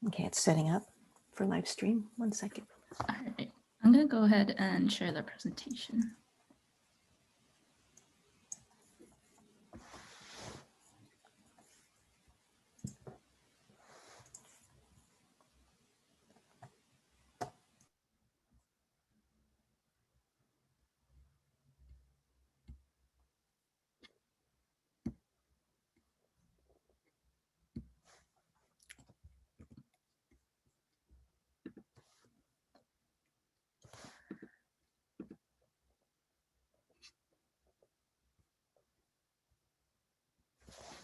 Okay, it's setting up for live stream. 1 second. All right, I'm going to go ahead and share the presentation.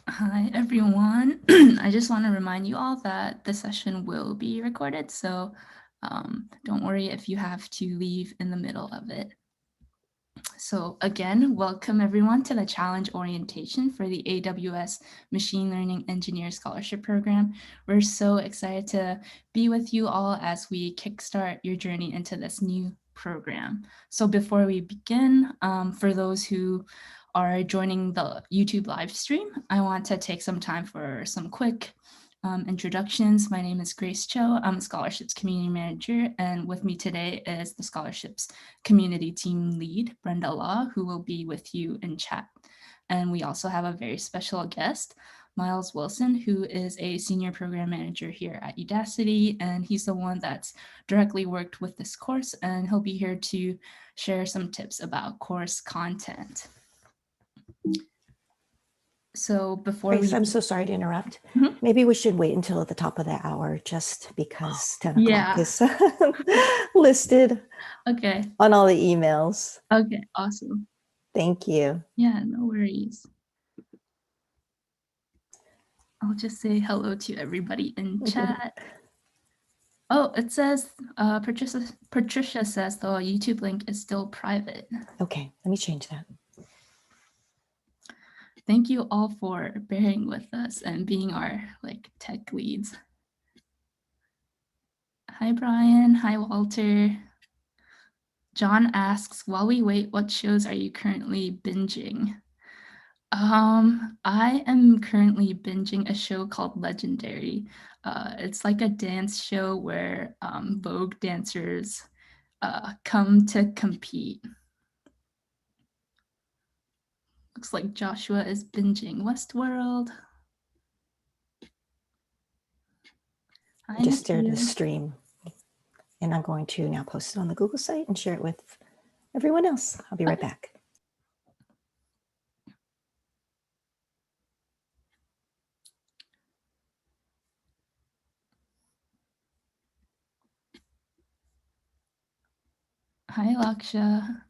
Hi, everyone. I just want to remind you all that the session will be recorded, so don't worry if you have to leave in the middle of it. So again, welcome everyone to the challenge orientation for the AWS Machine Learning Engineer Scholarship Program. We're so excited to be with you all as we kickstart your journey into this new program. So before we begin, for those who are joining the YouTube live stream, I want to take some time for some quick introductions. My name is Grace Cho. I'm a scholarships community manager, and with me today is the scholarships community team lead, Brenda Law, who will be with you in chat. And we also have a very special guest, Miles Wilson, who is a senior program manager here at Udacity, and he's the one that's directly worked with this course, and he'll be here to share some tips about course content. So before Grace, I'm so sorry to interrupt. Maybe we should wait until at the top of the hour just because 10 o'clock is listed on all the emails. Okay, awesome. Thank you. Yeah, no worries. I'll just say hello to everybody in chat. Oh, it says, Patricia says the YouTube link is still private. Okay, let me change that. Thank you all for bearing with us and being our tech leads. Hi, Brian. Hi, Walter. John asks, while we wait, what shows are you currently binging? I am currently binging a show called Legendary. It's like a dance show where Vogue dancers come to compete. Looks like Joshua is binging Westworld. I just started the stream, and I'm going to now post it on the Google site and share it with everyone else. I'll be right back. Hi, Laksha.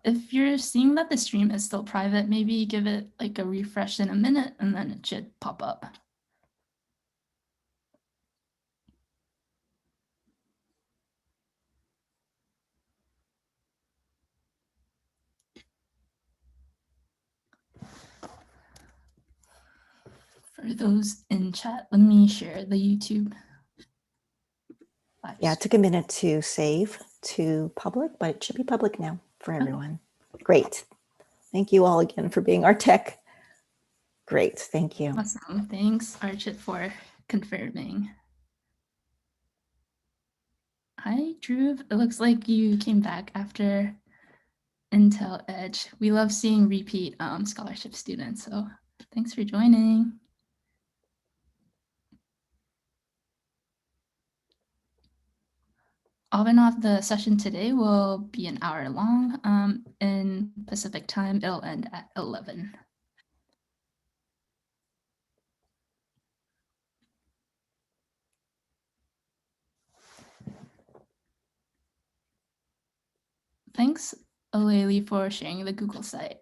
If you're seeing that the stream is still private, maybe give it a refresh in a minute and then it should pop up. For those in chat, let me share the YouTube. Yeah, it took a minute to save to public, but it should be public now for everyone. Okay. Great. Thank you all again for being our tech. Great. Thank you. Awesome. Thanks, Archit, for confirming. Hi, Drew. It looks like you came back after Intel Edge. We love seeing repeat scholarship students, so thanks for joining. On and off, the session today will be an hour long. In Pacific time, it'll end at 11. Thanks, Aleli, for sharing the Google site.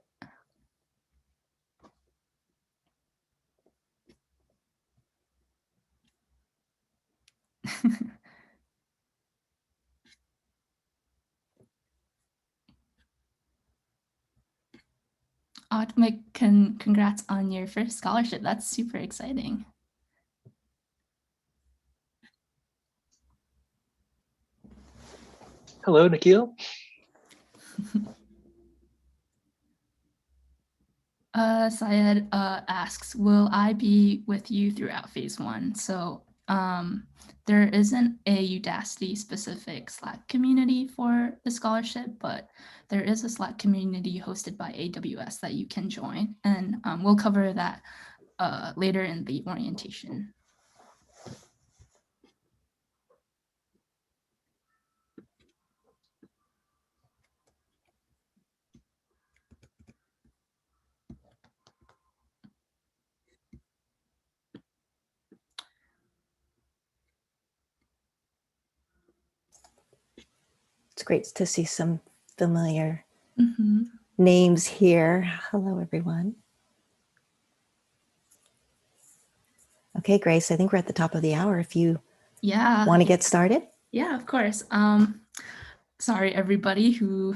Atmik, congrats on your first scholarship. That's super exciting. Hello, Nikhil. Syed asks, will I be with you throughout phase 1? So there isn't a Udacity specific Slack community for the scholarship, but there is a Slack community hosted by AWS that you can join, and we'll cover that later in the orientation. It's great to see some familiar Mm-hmm. names here. Hello, everyone. Okay, Grace, I think we're at the top of the hour. If you want to get started. Yeah, of course. Sorry, everybody who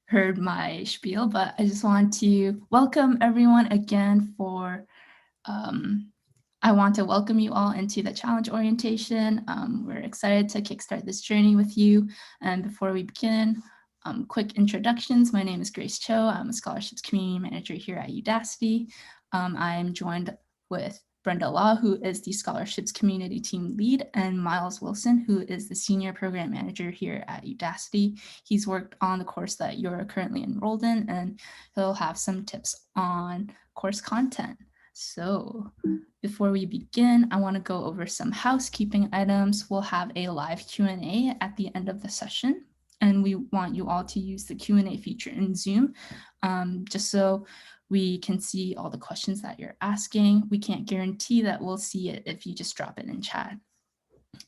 heard my spiel, but I just want to welcome everyone again for I want to welcome you all into the challenge orientation. We're excited to kickstart this journey with you. And before we begin, quick introductions. My name is Grace Cho. I'm a scholarships community manager here at Udacity. I am joined with Brenda Law, who is the scholarships community team lead, and Miles Wilson, who is the senior program manager here at Udacity. He's worked on the course that you're currently enrolled in, and he'll have some tips on course content. So before we begin, I want to go over some housekeeping items. We'll have a live Q&A at the end of the session, and we want you all to use the Q&A feature in Zoom, just so we can see all the questions that you're asking. We can't guarantee that we'll see it if you just drop it in chat.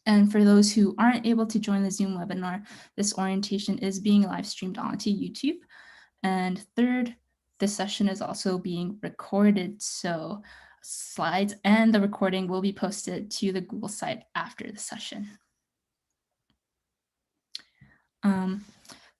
And for those who aren't able to join the Zoom webinar, this orientation is being live streamed onto YouTube. And third, this session is also being recorded, so slides and the recording will be posted to the Google site after the session.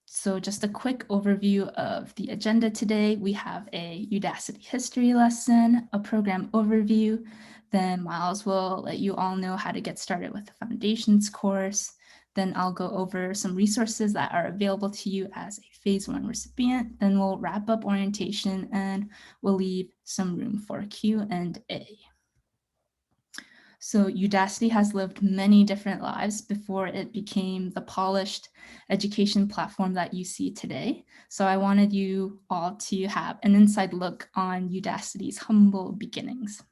So just a quick overview of the agenda today. We have a Udacity history lesson, a program overview, then Miles will let you all know how to get started with the foundations course. Then I'll go over some resources that are available to you as a phase 1 recipient. Then we'll wrap up orientation and we'll leave some room for Q&A. So Udacity has lived many different lives before it became the polished education platform that you see today. So I wanted you all to have an inside look on Udacity's humble beginnings.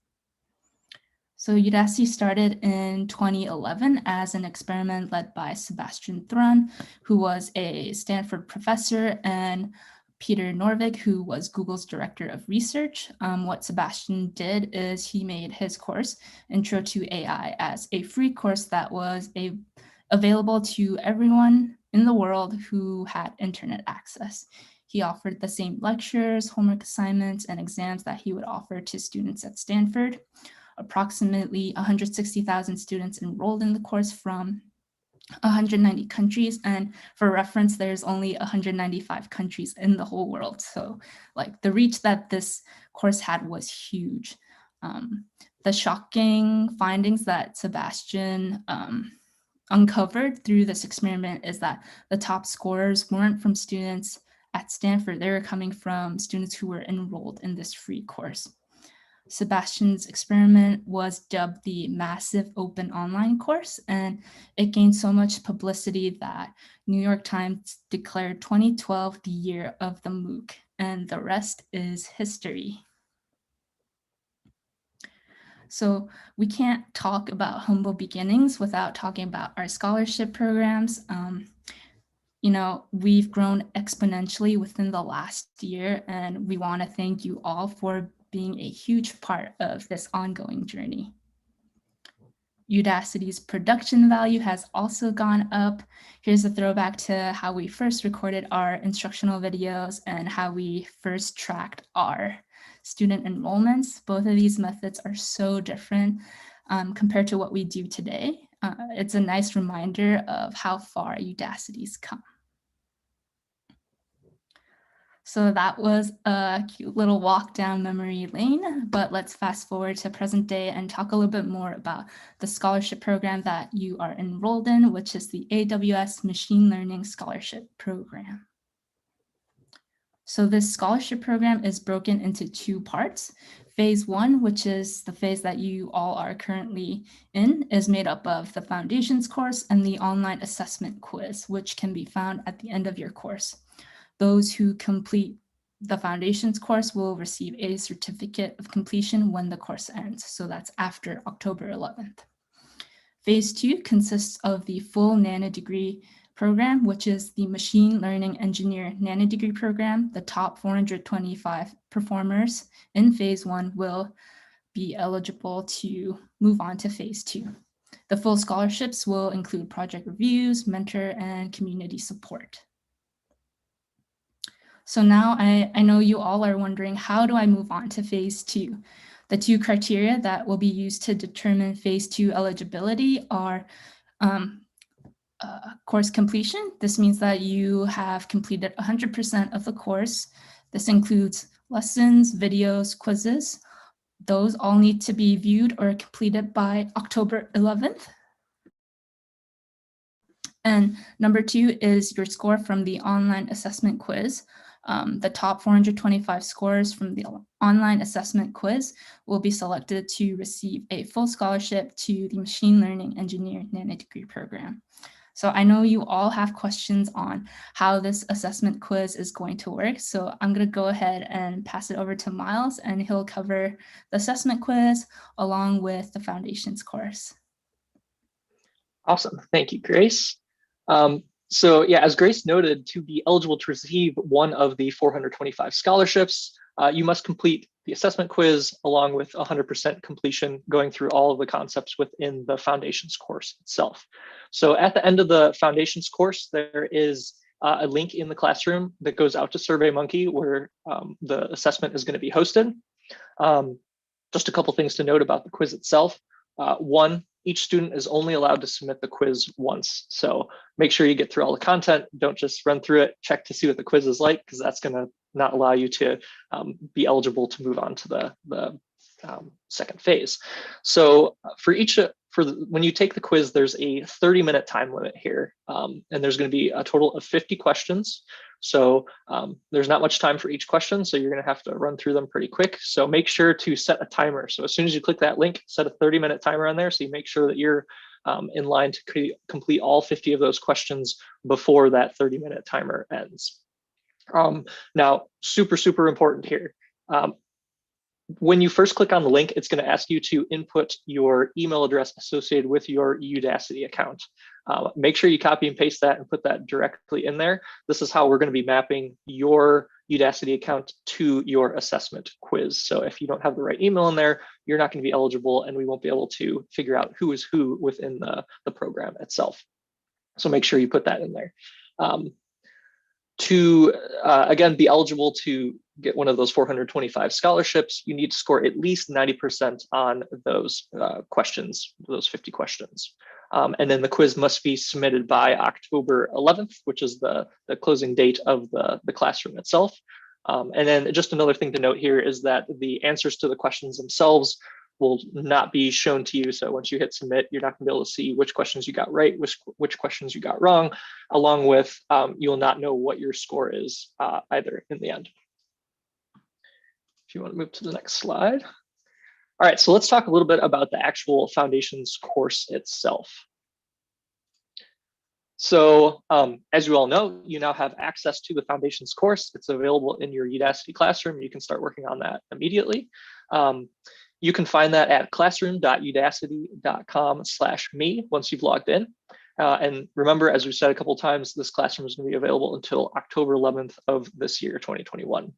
So Udacity started in 2011 as an experiment led by Sebastian Thrun, who was a Stanford professor, and Peter Norvig, who was Google's director of research. What Sebastian did is he made his course, Intro to AI, as a free course that was available to everyone in the world who had internet access. He offered the same lectures, homework assignments, and exams that he would offer to students at Stanford. Approximately 160,000 students enrolled in the course from 190 countries, and for reference, there's only 195 countries in the whole world. So the reach that this course had was huge. The shocking findings that Sebastian uncovered through this experiment is that the top scorers weren't from students at Stanford. They were coming from students who were enrolled in this free course. Sebastian's experiment was dubbed the Massive Open Online Course, and it gained so much publicity that New York Times declared 2012 the year of the MOOC, and the rest is history. So we can't talk about humble beginnings without talking about our scholarship programs. We've grown exponentially within the last year, and we want to thank you all for being a huge part of this ongoing journey. Udacity's production value has also gone up. Here's a throwback to how we first recorded our instructional videos and how we first tracked our student enrollments. Both of these methods are so different compared to what we do today. It's a nice reminder of how far Udacity's come. So that was a cute little walk down memory lane, but let's fast forward to present day and talk a little bit more about the scholarship program that you are enrolled in, which is the AWS Machine Learning Scholarship Program. So this scholarship program is broken into two parts. Phase 1, which is the phase that you all are currently in, is made up of the foundations course and the online assessment quiz, which can be found at the end of your course. Those who complete the foundations course will receive a certificate of completion when the course ends. So that's after October 11th. Phase 2 consists of the full nanodegree program, which is the Machine Learning Engineer Nanodegree program. The top 425 performers in phase 1 will be eligible to move on to phase 2. The full scholarships will include project reviews, mentor, and community support. So now I know you all are wondering, how do I move on to phase 2? The two criteria that will be used to determine phase 2 eligibility are course completion. This means that you have completed 100% of the course. This includes lessons, videos, quizzes. Those all need to be viewed or completed by October 11th. And number 2 is your score from the online assessment quiz. The top 425 scores from the online assessment quiz will be selected to receive a full scholarship to the Machine Learning Engineer Nanodegree program. So I know you all have questions on how this assessment quiz is going to work. So I'm going to go ahead and pass it over to Miles, and he'll cover the assessment quiz along with the foundations course. Awesome. Thank you, Grace. So yeah, as Grace noted, to be eligible to receive one of the 425 scholarships, you must complete the assessment quiz along with 100% completion going through all of the concepts within the foundations course itself. So at the end of the foundations course, there is a link in the classroom that goes out to SurveyMonkey where the assessment is going to be hosted. Just a couple things to note about the quiz itself. One, each student is only allowed to submit the quiz once. So make sure you get through all the content. Don't just run through it, check to see what the quiz is like, because that's going to not allow you to be eligible to move on to the second phase. So when you take the quiz, there's a 30-minute time limit here, and there's going to be a total of 50 questions. So there's not much time for each question, so you're going to have to run through them pretty quick. So make sure to set a timer. So as soon as you click that link, set a 30-minute timer on there, so you make sure that you're in line to complete all 50 of those questions before that 30-minute timer ends. Now, super important here. When you first click on the link, it's going to ask you to input your email address associated with your Udacity account. Make sure you copy and paste that and put that directly in there. This is how we're going to be mapping your Udacity account to your assessment quiz. So if you don't have the right email in there, you're not going to be eligible, and we won't be able to figure out who is who within the program itself. So make sure you put that in there. To again be eligible to get one of those 425 scholarships, you need to score at least 90% on those questions, those 50 questions. And then the quiz must be submitted by October 11th, which is the closing date of the classroom itself. And then just another thing to note here is that the answers to the questions themselves will not be shown to you. So once you hit submit, you're not going to be able to see which questions you got right, which questions you got wrong, along with you will not know what your score is either in the end. If you want to move to the next slide. All right, so let's talk a little bit about the actual foundations course itself. So as you all know, you now have access to the foundations course. It's available in your Udacity classroom. You can start working on that immediately. You can find that at classroom.udacity.com/me once you've logged in. And remember, as we said a couple of times, this classroom is going to be available until October 11th of this year, 2021.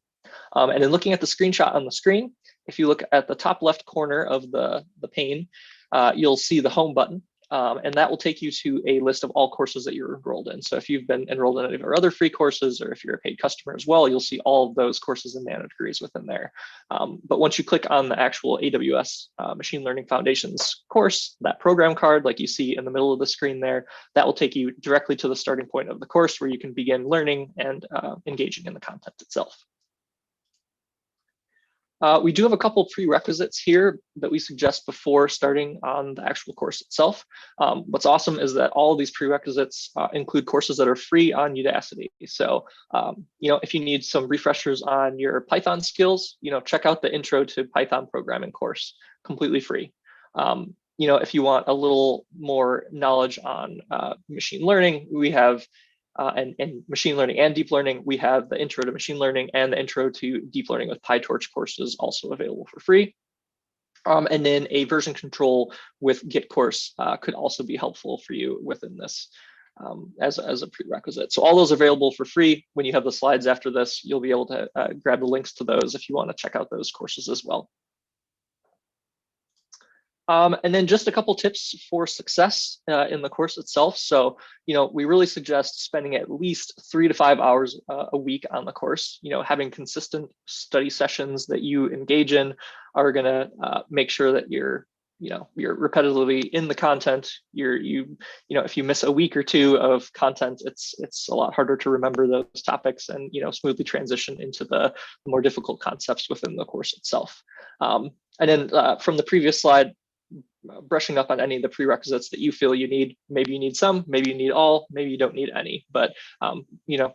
And in looking at the screenshot on the screen, if you look at the top left corner of the pane, you'll see the home button. And that will take you to a list of all courses that you're enrolled in. So if you've been enrolled in any of our other free courses, or if you're a paid customer as well, you'll see all of those courses and nano degrees within there. But once you click on the actual AWS Machine Learning Foundations course, that program card, like you see in the middle of the screen there, that will take you directly to the starting point of the course where you can begin learning and engaging in the content itself. We do have a couple prerequisites here that we suggest before starting on the actual course itself. What's awesome is that all of these prerequisites include courses that are free on Udacity. So, if you need some refreshers on your Python skills, check out the Intro to Python Programming course, completely free. If you want a little more knowledge on machine learning, we have and machine learning and deep learning, we have the Intro to Machine Learning and the Intro to Deep Learning with PyTorch courses also available for free. And then a version control with Git course could also be helpful for you within this as a prerequisite. So all those are available for free. When you have the slides after this, you'll be able to grab the links to those if you want to check out those courses as well. And then just a couple tips for success in the course itself. So, we really suggest spending at least 3 to 5 hours a week on the course. Having consistent study sessions that you engage in are going to make sure that you're repetitively in the content. If you miss a week or two of content, it's a lot harder to remember those topics and smoothly transition into the more difficult concepts within the course itself. And then from the previous slide, brushing up on any of the prerequisites that you feel you need. Maybe you need some, maybe you need all, maybe you don't need any, but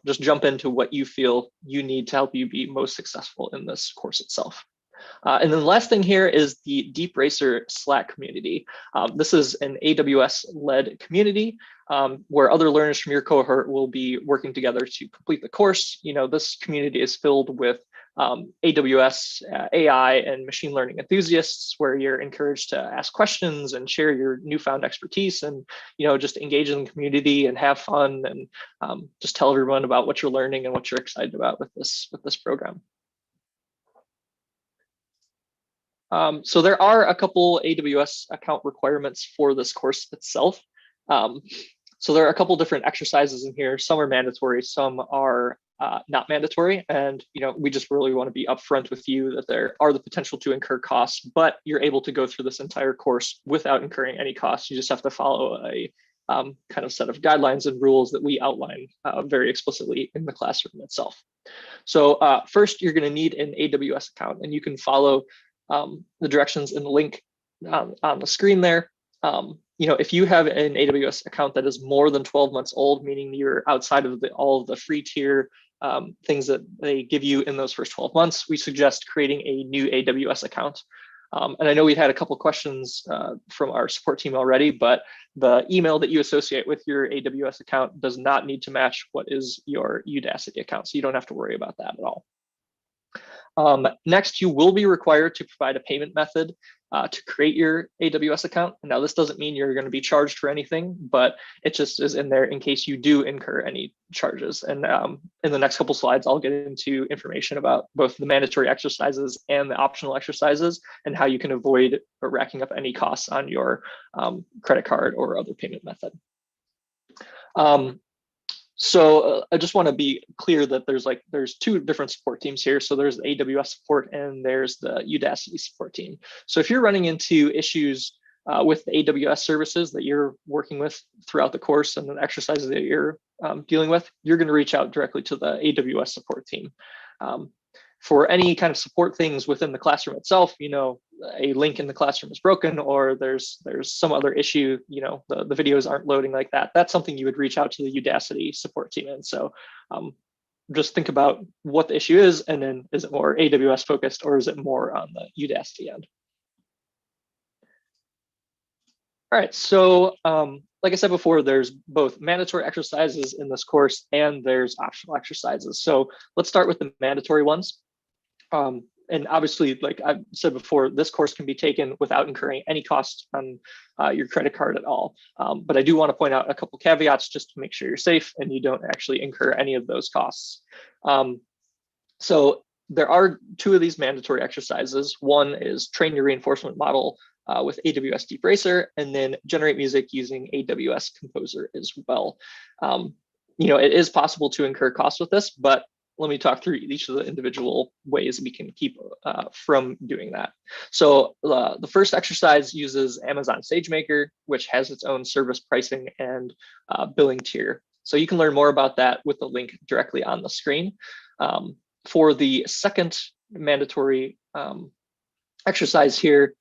just jump into what you feel you need to help you be most successful in this course itself. And then the last thing here is the Deep Racer Slack community. This is an AWS-led community where other learners from your cohort will be working together to complete the course. This community is filled with AWS, AI, and machine learning enthusiasts, where you're encouraged to ask questions and share your newfound expertise, and just engage in the community and have fun, and just tell everyone about what you're learning and what you're excited about with this program. So there are a couple AWS account requirements for this course itself. So there are a couple different exercises in here. Some are mandatory, some are not mandatory. And we just really want to be upfront with you that there are the potential to incur costs, but you're able to go through this entire course without incurring any costs. You just have to follow a kind of set of guidelines and rules that we outline very explicitly in the classroom itself. So first, you're going to need an AWS account, and you can follow the directions in the link on the screen there. If you have an AWS account that is more than 12 months old, meaning you're outside of all of the free tier things that they give you in those first 12 months, we suggest creating a new AWS account. And I know we've had a couple questions from our support team already, but the email that you associate with your AWS account does not need to match what is your Udacity account, so you don't have to worry about that at all. Next, you will be required to provide a payment method to create your AWS account. Now, this doesn't mean you're going to be charged for anything, but it just is in there in case you do incur any charges. And in the next couple slides, I'll get into information about both the mandatory exercises and the optional exercises, and how you can avoid racking up any costs on your credit card or other payment method. So I just want to be clear that there's two different support teams here. So there's the AWS support and there's the Udacity support team. So if you're running into issues with the AWS services that you're working with throughout the course and the exercises that you're dealing with, you're going to reach out directly to the AWS support team. For any kind of support things within the classroom itself, a link in the classroom is broken, or there's some other issue, the videos aren't loading like that. That's something you would reach out to the Udacity support team. And so just think about what the issue is, and then is it more AWS focused, or is it more on the Udacity end? All right, so like I said before, there's both mandatory exercises in this course and there's optional exercises. So let's start with the mandatory ones. And obviously, like I said before, this course can be taken without incurring any costs on your credit card at all. But I do want to point out a couple caveats just to make sure you're safe and you don't actually incur any of those costs. So there are two of these mandatory exercises. One is train your reinforcement model with AWS Deep Racer, and then generate music using AWS Composer as well. It is possible to incur costs with this, but let me talk through each of the individual ways we can keep from doing that. So the first exercise uses Amazon SageMaker, which has its own service pricing and billing tier. So you can learn more about that with the link directly on the screen. For the second mandatory exercise here,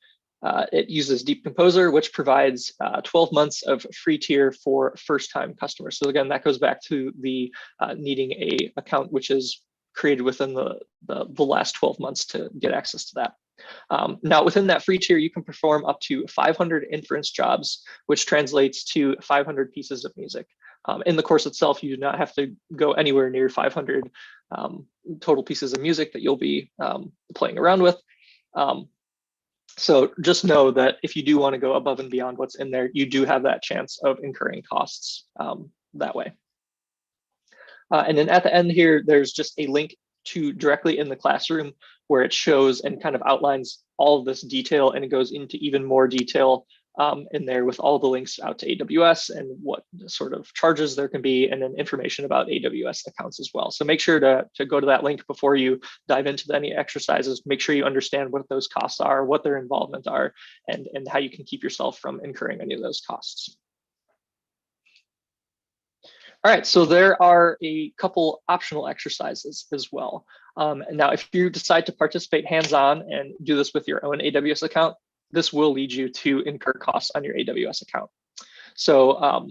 it uses Deep Composer, which provides 12 months of free tier for first-time customers. So again, that goes back to the needing a account which is created within the last 12 months to get access to that. Now, within that free tier, you can perform up to 500 inference jobs, which translates to 500 pieces of music. In the course itself, you do not have to go anywhere near 500 total pieces of music that you'll be playing around with. So just know that if you do want to go above and beyond what's in there, you do have that chance of incurring costs that way. And then at the end here, there's just a link to directly in the classroom where it shows and kind of outlines all of this detail, and it goes into even more detail in there with all the links out to AWS and what sort of charges there can be, and then information about AWS accounts as well. So make sure to go to that link before you dive into any exercises. Make sure you understand what those costs are, what their involvement are, and how you can keep yourself from incurring any of those costs. All right, so there are a couple optional exercises as well. And now, if you decide to participate hands-on and do this with your own AWS account, this will lead you to incur costs on your AWS account. So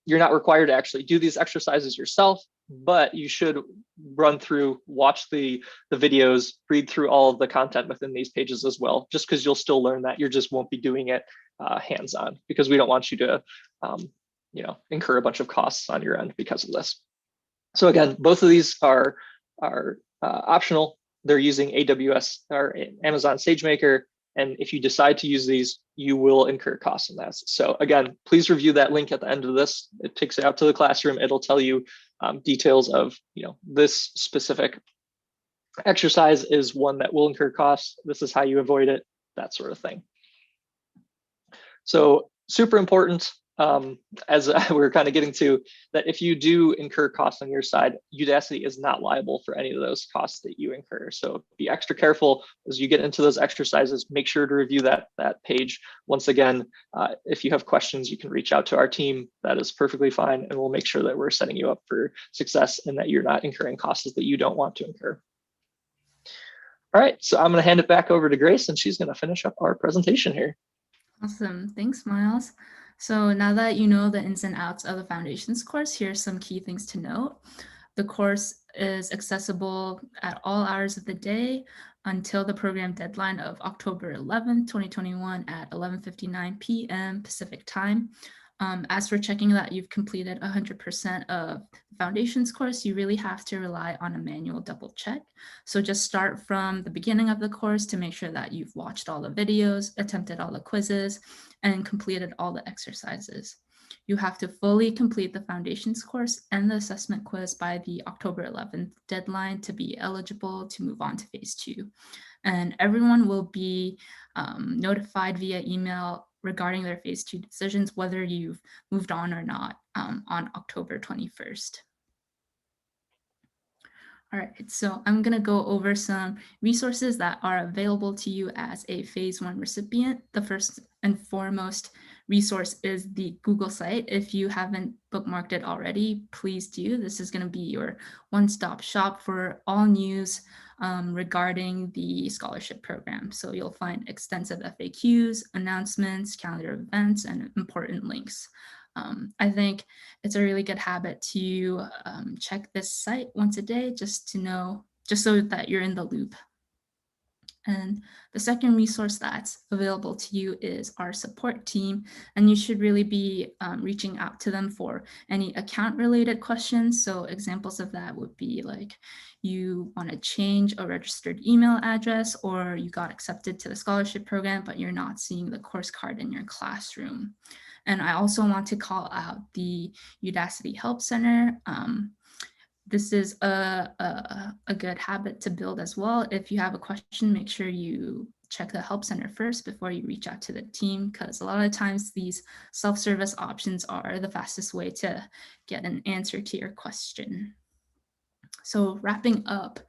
you're not required to actually do these exercises yourself, but you should run through, watch the videos, read through all of the content within these pages as well, just because you'll still learn that. You just won't be doing it hands-on, because we don't want you to incur a bunch of costs on your end because of this. So again, both of these are optional. They're using AWS or Amazon SageMaker. And if you decide to use these, you will incur costs in that. So again, please review that link at the end of this. It takes you out to the classroom. It'll tell you details of, this specific exercise is one that will incur costs. This is how you avoid it, that sort of thing. So super important, as we're kind of getting to, that if you do incur costs on your side, Udacity is not liable for any of those costs that you incur. So be extra careful as you get into those exercises. Make sure to review that page. Once again, if you have questions, you can reach out to our team. That is perfectly fine, and we'll make sure that we're setting you up for success and that you're not incurring costs that you don't want to incur. All right, so I'm going to hand it back over to Grace, and she's going to finish up our presentation here. Awesome. Thanks, Miles. So now that you know the ins and outs of the Foundations course, here's some key things to note. The course is accessible at all hours of the day until the program deadline of October 11th, 2021 at 11:59 p.m. Pacific time. As for checking that you've completed 100% of the Foundations course, you really have to rely on a manual double check. So just start from the beginning of the course to make sure that you've watched all the videos, attempted all the quizzes, and completed all the exercises. You have to fully complete the Foundations course and the assessment quiz by the October 11th deadline to be eligible to move on to phase 2. And everyone will be notified via email regarding their phase 2 decisions, whether you've moved on or not, on October 21st. All right, so I'm gonna go over some resources that are available to you as a phase 1 recipient. The first and foremost resource is the Google site. If you haven't bookmarked it already, please do. This is gonna be your one-stop shop for all news regarding the scholarship program. So you'll find extensive FAQs, announcements, calendar events, and important links. I think it's a really good habit to check this site once a day just so that you're in the loop. And the second resource that's available to you is our support team, and you should really be reaching out to them for any account related questions. So examples of that would be like you want to change a registered email address, or you got accepted to the scholarship program, but you're not seeing the course card in your classroom. And I also want to call out the Udacity Help Center. This is a good habit to build as well. If you have a question, make sure you check the help center first before you reach out to the team, because a lot of times these self-service options are the fastest way to get an answer to your question. So wrapping up,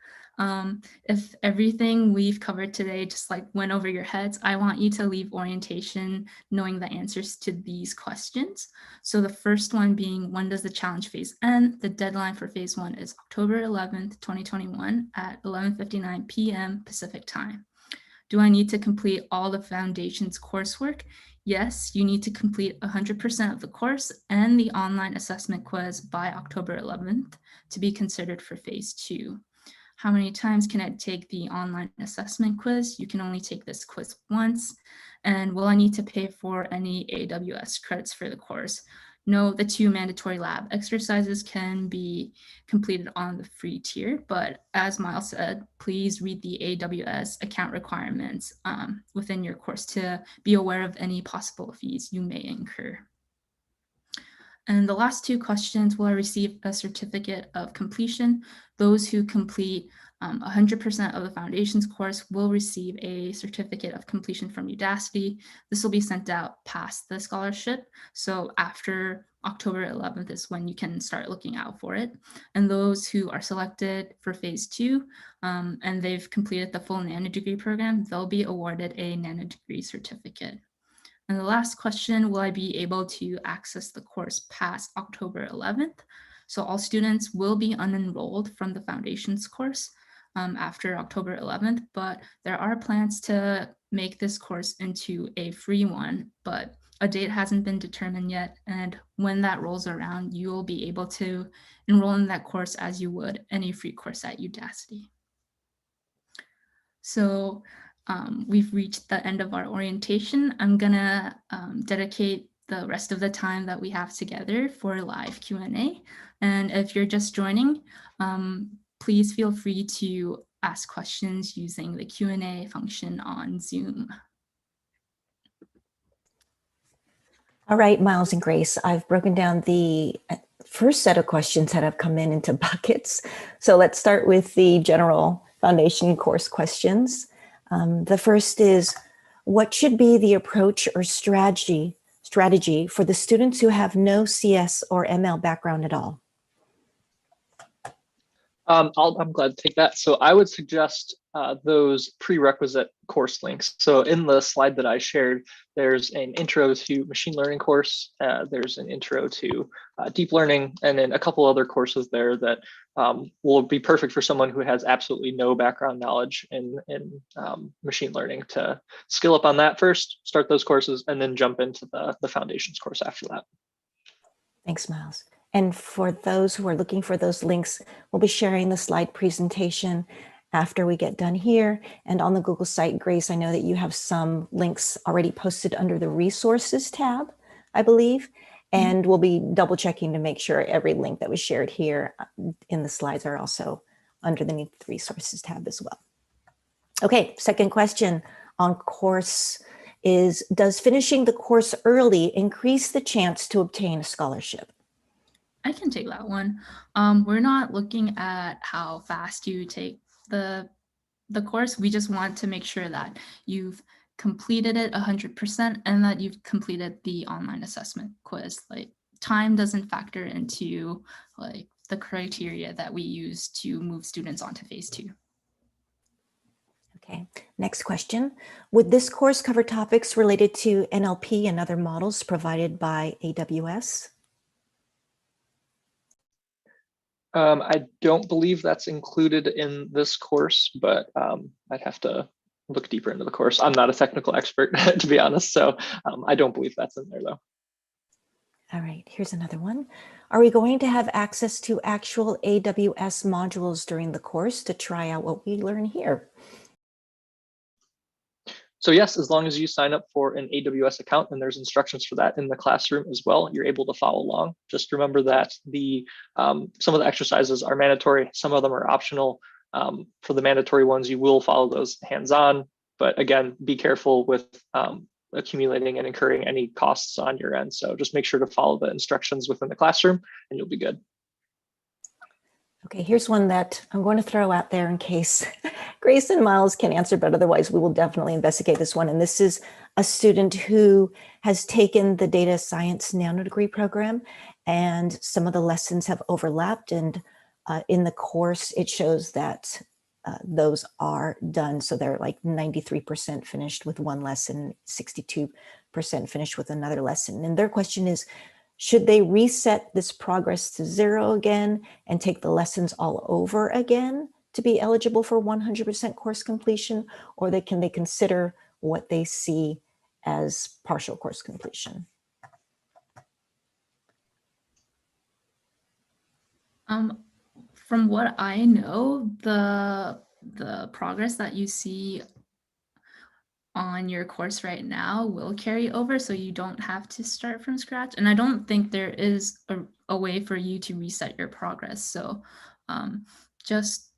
if everything we've covered today just like went over your heads, I want you to leave orientation knowing the answers to these questions. So the first one being, when does the challenge phase end? The deadline for phase 1 is October 11th, 2021 at 11:59 p.m. Pacific time. Do I need to complete all the foundation's coursework? Yes, you need to complete 100% of the course and the online assessment quiz by October 11th to be considered for phase 2. How many times can I take the online assessment quiz? You can only take this quiz once. And will I need to pay for any AWS credits for the course? No, the 2 mandatory lab exercises can be completed on the free tier, but as Miles said, please read the AWS account requirements within your course to be aware of any possible fees you may incur. And the last 2 questions, will I receive a certificate of completion? Those who complete 100% of the foundations course will receive a certificate of completion from Udacity. This will be sent out past the scholarship. So after October 11th is when you can start looking out for it. And those who are selected for phase 2 and they've completed the full nanodegree program, they'll be awarded a nanodegree certificate. And the last question, will I be able to access the course past October 11th? So all students will be unenrolled from the foundations course after October 11th, but there are plans to make this course into a free one, but a date hasn't been determined yet. And when that rolls around, you will be able to enroll in that course as you would any free course at Udacity. So we've reached the end of our orientation. I'm gonna dedicate the rest of the time that we have together for live Q&A. And if you're just joining, please feel free to ask questions using the Q&A function on Zoom. All right, Miles and Grace, I've broken down the first set of questions that have come in into buckets. So let's start with the general foundation course questions. The first is, what should be the approach or strategy for the students who have no CS or ML background at all? I'm glad to take that. So I would suggest those prerequisite course links. So in the slide that I shared, there's an intro to machine learning course. There's an intro to deep learning, and then a couple other courses there that will be perfect for someone who has absolutely no background knowledge in machine learning to skill up on that first, start those courses, and then jump into the foundations course after that. Thanks, Miles. And for those who are looking for those links, we'll be sharing the slide presentation after we get done here. And on the Google site, Grace, I know that you have some links already posted under the resources tab, I believe. And we'll be double checking to make sure every link that was shared here in the slides are also underneath the resources tab as well. Okay, second question on course is, does finishing the course early increase the chance to obtain a scholarship? I can take that one. We're not looking at how fast you take the course. We just want to make sure that you've completed it 100% and that you've completed the online assessment quiz. Like, time doesn't factor into like the criteria that we use to move students onto phase 2. Okay, next question. Would this course cover topics related to NLP and other models provided by AWS? I don't believe that's included in this course, but I'd have to look deeper into the course. I'm not a technical expert, to be honest, so I don't believe that's in there, though. All right, here's another one. Are we going to have access to actual AWS modules during the course to try out what we learn here? So yes, as long as you sign up for an AWS account, and there's instructions for that in the classroom as well, you're able to follow along. Just remember that some of the exercises are mandatory, some of them are optional. For the mandatory ones, you will follow those hands-on, but again, be careful with accumulating and incurring any costs on your end. So just make sure to follow the instructions within the classroom and you'll be good. Okay, here's one that I'm going to throw out there in case Grace and Miles can answer, but otherwise we will definitely investigate this one. And this is a student who has taken the data science nano degree program, and some of the lessons have overlapped. And in the course, it shows that those are done. So they're like 93% finished with one lesson, 62% finished with another lesson. And their question is, should they reset this progress to 0 again and take the lessons all over again to be eligible for 100% course completion, or can they consider what they see as partial course completion? From what I know, the progress that you see on your course right now will carry over, so you don't have to start from scratch. And I don't think there is a way for you to reset your progress. So just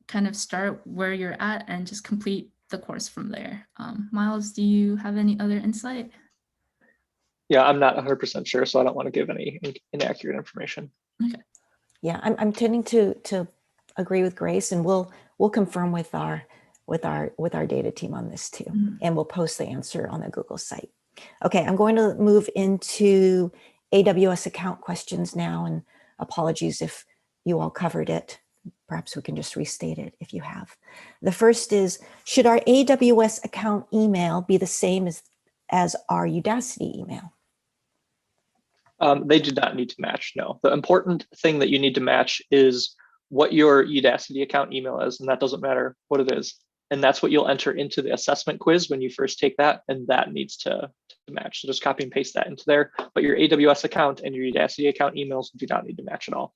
kind of start where you're at and just complete the course from there. Miles, do you have any other insight? Yeah, I'm not 100% sure, so I don't want to give any inaccurate information. Okay. Yeah, I'm tending to agree with Grace, and we'll confirm with our data team on this too, and we'll post the answer on the Google site. Okay, I'm going to move into AWS account questions now, and apologies if you all covered it. Perhaps we can just restate it if you have. The first is, should our AWS account email be the same as our Udacity email? They do not need to match, no. The important thing that you need to match is what your Udacity account email is, and that doesn't matter what it is. And that's what you'll enter into the assessment quiz when you first take that, and that needs to match. So just copy and paste that into there. But your AWS account and your Udacity account emails do not need to match at all.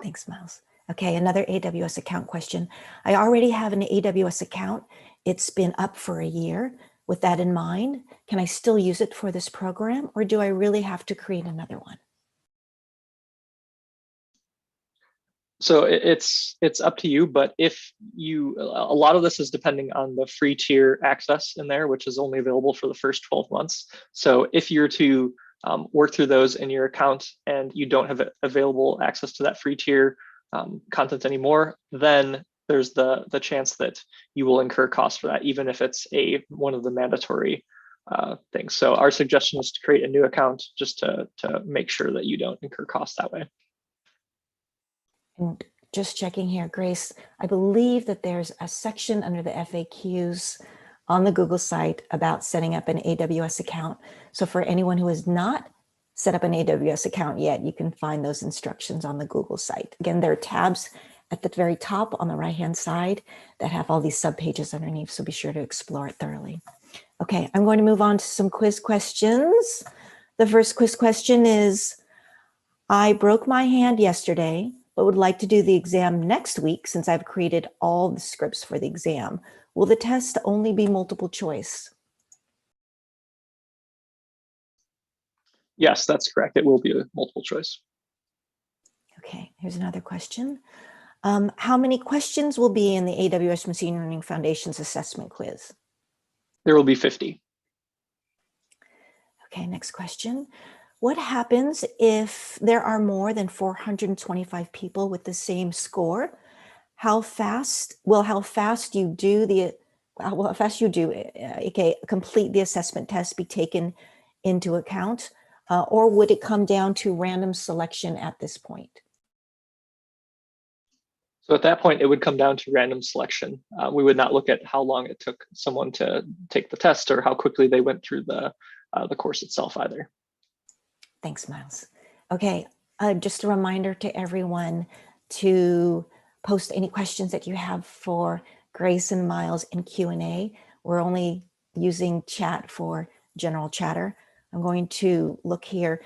Thanks, Miles. Okay, another AWS account question. I already have an AWS account. It's been up for a year. With that in mind, can I still use it for this program, or do I really have to create another one? So it's up to you, but if you, a lot of this is depending on the free tier access in there, which is only available for the first 12 months. So if you're to work through those in your account and you don't have available access to that free tier content anymore, then there's the chance that you will incur costs for that, even if it's one of the mandatory things. So our suggestion is to create a new account just to make sure that you don't incur costs that way. And just checking here, Grace, I believe that there's a section under the FAQs on the Google site about setting up an AWS account. So for anyone who has not set up an AWS account yet, you can find those instructions on the Google site. Again, there are tabs at the very top on the right-hand side that have all these subpages underneath, so be sure to explore it thoroughly. Okay, I'm going to move on to some quiz questions. The first quiz question is, I broke my hand yesterday, but would like to do the exam next week since I've created all the scripts for the exam. Will the test only be multiple choice? Yes, that's correct. It will be a multiple choice. Okay, here's another question. How many questions will be in the AWS Machine Learning Foundation's assessment quiz? There will be 50. Okay, next question. What happens if there are more than 425 people with the same score? How fast you do complete the assessment test be taken into account, or would it come down to random selection at this point? So at that point, it would come down to random selection. We would not look at how long it took someone to take the test or how quickly they went through the course itself either. Thanks, Miles. Okay, just a reminder to everyone to post any questions that you have for Grace and Miles in Q&A. We're only using chat for general chatter. I'm going to look here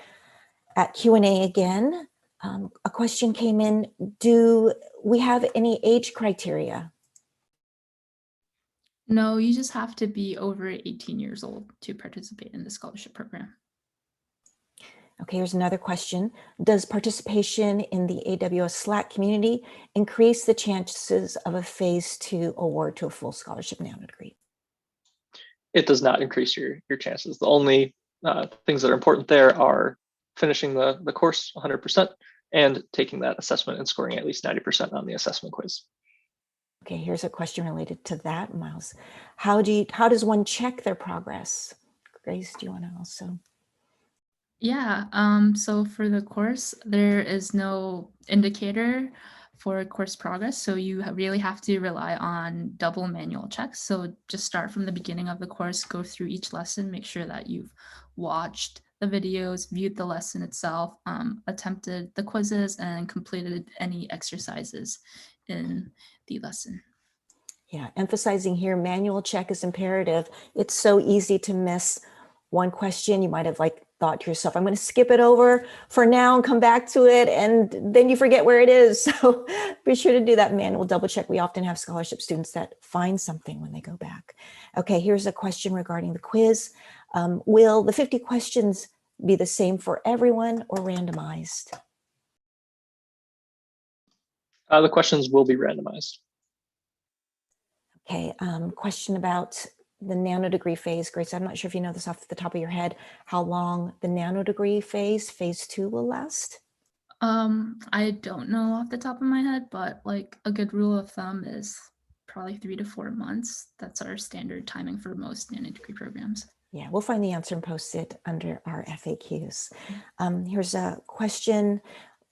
at Q&A again. A question came in, do we have any age criteria? No, you just have to be over 18 years old to participate in the scholarship program. Okay, here's another question. Does participation in the AWS Slack community increase the chances of a phase 2 award to a full scholarship nano degree? It does not increase your chances. The only things that are important there are finishing the course 100% and taking that assessment and scoring at least 90% on the assessment quiz. Okay, here's a question related to that, Miles. How does one check their progress? Grace, do you want to also? Yeah, so for the course, there is no indicator for course progress, so you really have to rely on double manual checks. So just start from the beginning of the course, go through each lesson, make sure that you've watched the videos, viewed the lesson itself, attempted the quizzes, and completed any exercises in the lesson. Yeah, emphasizing here, manual check is imperative. It's so easy to miss one question. You might have thought to yourself, I'm going to skip it over for now and come back to it. And then you forget where it is. So be sure to do that manual double check. We often have scholarship students that find something when they go back. Okay, here's a question regarding the quiz. Will the 50 questions be the same for everyone or randomized? The questions will be randomized. Okay, question about the nanodegree phase. Grace, I'm not sure if you know this off the top of your head, how long the nanodegree phase 2 will last? I don't know off the top of my head, but like a good rule of thumb is probably 3 to 4 months. That's our standard timing for most nanodegree programs. Yeah, we'll find the answer and post it under our FAQs. Here's a question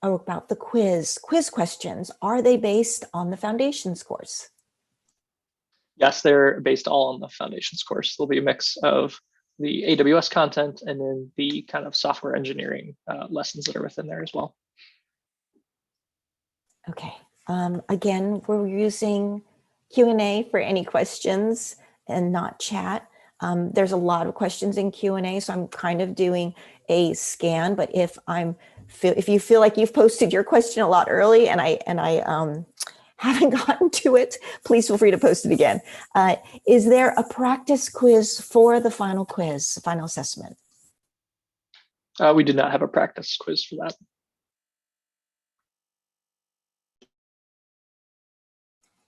about the quiz. Quiz questions, are they based on the foundations course? Yes, they're based all on the foundations course. There'll be a mix of the AWS content and then the kind of software engineering lessons that are within there as well. Okay, again, we're using Q&A for any questions and not chat. There's a lot of questions in Q&A, so I'm kind of doing a scan, but if you feel like you've posted your question a lot early and I haven't gotten to it, please feel free to post it again. Is there a practice quiz for the final quiz, final assessment? We did not have a practice quiz for that.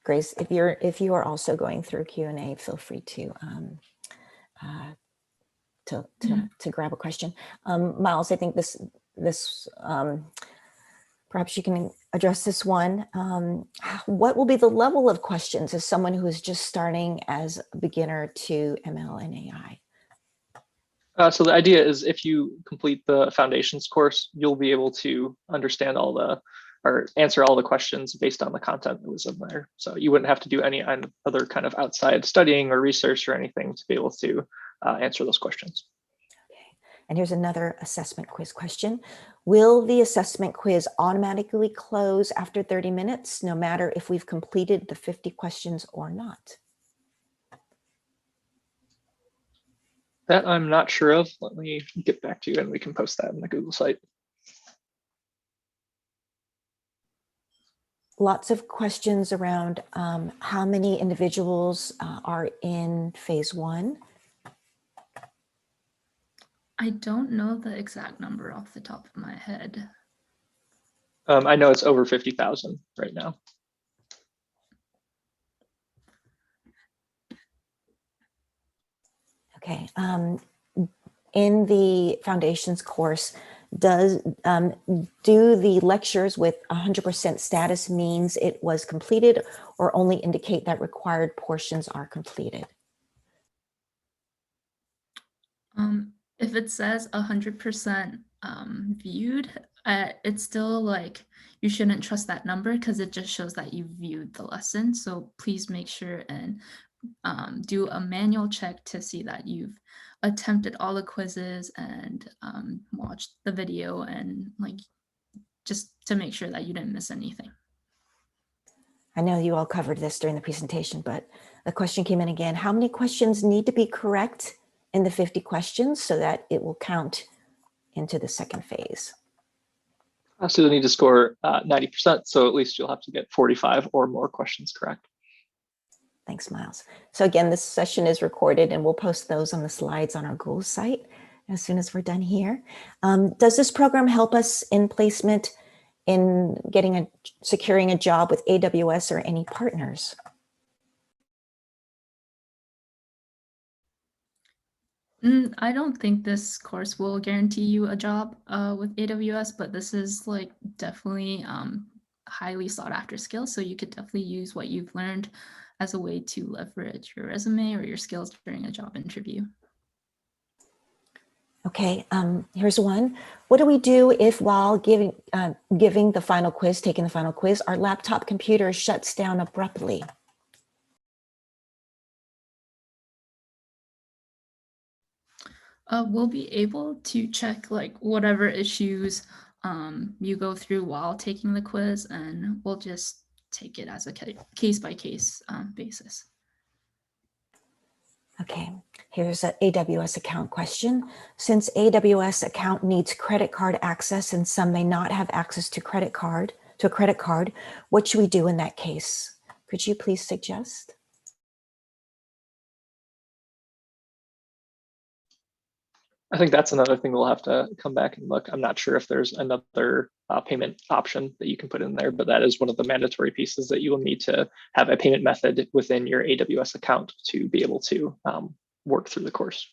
Grace, if you are also going through Q&A, feel free to grab a question. Miles, I think this perhaps you can address this one. What will be the level of questions as someone who is just starting as a beginner to ML and AI? So the idea is if you complete the foundations course, you'll be able to understand or answer all the questions based on the content that was in there. So you wouldn't have to do any other kind of outside studying or research or anything to be able to answer those questions. Okay, and here's another assessment quiz question. Will the assessment quiz automatically close after 30 minutes, no matter if we've completed the 50 questions or not? That I'm not sure of. Let me get back to you and we can post that in the Google site. Lots of questions around how many individuals are in phase 1. I don't know the exact number off the top of my head. I know it's over 50,000 right now. Okay. In the foundations course, do the lectures with 100% status means it was completed or only indicate that required portions are completed? If it says 100% viewed, it's still like you shouldn't trust that number because it just shows that you viewed the lesson. So please make sure and do a manual check to see that you've attempted all the quizzes and watched the video and just to make sure that you didn't miss anything. I know you all covered this during the presentation, but the question came in again. How many questions need to be correct in the 50 questions so that it will count into the second phase? So you'll need to score 90%. So at least you'll have to get 45 or more questions correct. Thanks, Miles. So again, this session is recorded and we'll post those on the slides on our Google site as soon as we're done here. Does this program help us in placement in securing a job with AWS or any partners? I don't think this course will guarantee you a job with AWS, but this is like definitely highly sought after skill. So you could definitely use what you've learned as a way to leverage your resume or your skills during a job interview. Okay, here's one. What do we do if while giving the final quiz, taking the final quiz, our laptop computer shuts down abruptly? We'll be able to check like whatever issues you go through while taking the quiz, and we'll just take it as a case by case basis. Okay, here's an AWS account question. Since AWS account needs credit card access and some may not have access to a credit card, what should we do in that case? Could you please suggest? I think that's another thing we'll have to come back and look. I'm not sure if there's another payment option that you can put in there, but that is one of the mandatory pieces that you will need to have a payment method within your AWS account to be able to work through the course.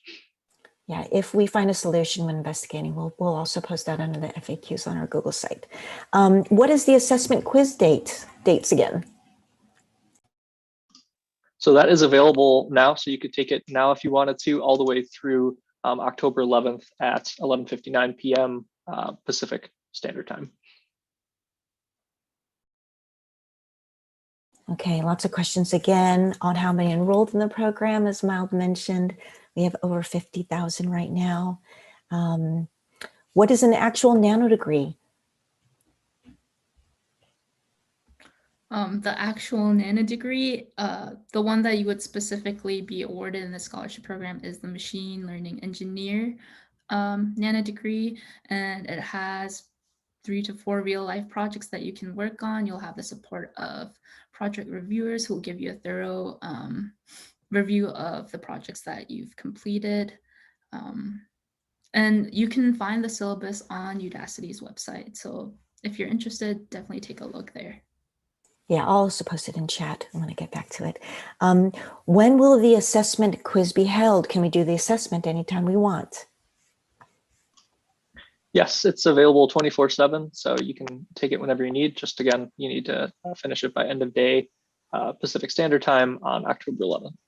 Yeah, if we find a solution when investigating, we'll also post that under the FAQs on our Google site. What is the assessment quiz dates again? So that is available now. So you could take it now if you wanted to, all the way through October 11th at 11:59 p.m. Pacific Standard Time. Okay, lots of questions again on how many enrolled in the program. As Miles mentioned, we have over 50,000 right now. What is an actual nano degree? The actual nano degree, the one that you would specifically be awarded in the scholarship program is the machine learning engineer nano degree, and it has 3 to 4 real life projects that you can work on. You'll have the support of project reviewers who will give you a thorough review of the projects that you've completed. And you can find the syllabus on Udacity's website. So if you're interested, definitely take a look there. Yeah, I'll also post it in chat when I get back to it. When will the assessment quiz be held? Can we do the assessment anytime we want? Yes, it's available 24/7, so you can take it whenever you need. Just again, you need to finish it by end of day Pacific Standard Time on October 11th.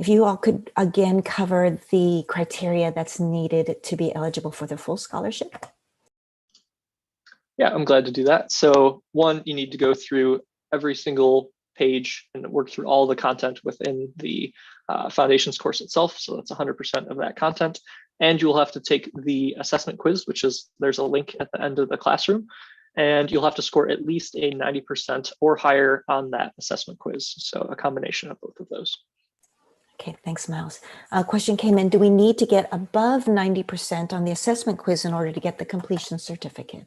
If you all could again cover the criteria that's needed to be eligible for the full scholarship. Yeah, I'm glad to do that. So one, you need to go through every single page and work through all the content within the foundations course itself. So that's 100% of that content. And you'll have to take the assessment quiz, which is, there's a link at the end of the classroom. And you'll have to score at least a 90% or higher on that assessment quiz. So a combination of both of those. Okay, thanks, Miles. A question came in, do we need to get above 90% on the assessment quiz in order to get the completion certificate?